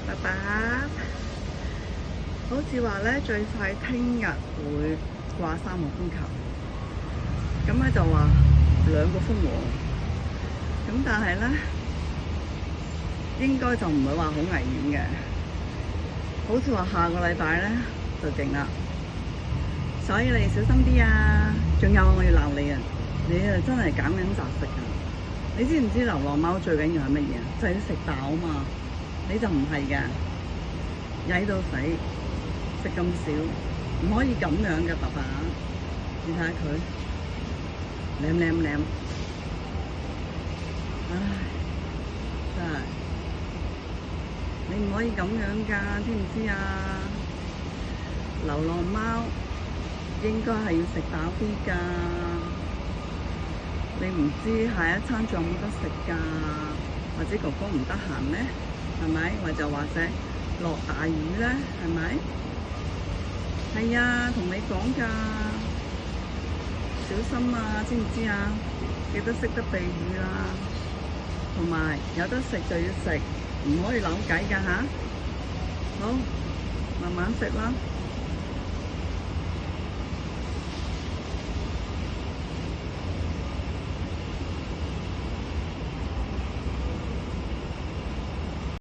爸爸好似話咧，最快聽日會掛3號風球，咁咧就話2個風和，咁但係咧應該就唔會話好危險嘅，好似話下個禮拜咧就勁啦，所以你小心啲啊！仲有我要鬧你啊！你啊真係減緊雜食啊！你知唔知流浪貓最緊要係乜嘢啊？就係要食飽啊嘛！你就唔係嘅，曳到死，食咁少，唔可以咁樣嘅，爸爸。你睇下佢，舐舐舐，唉，真係，你唔可以咁樣㗎，知唔知啊？流浪貓應該係要食飽啲㗎，你唔知下一餐仲有冇得食㗎？或者哥哥唔得閒咩？係咪？或者落大雨咧？係咪？係啊，同你講㗎，小心啊，知唔知啊？記得識得避雨啦，同埋有得食就要食，唔可以扭計㗎吓。好，慢慢食啦。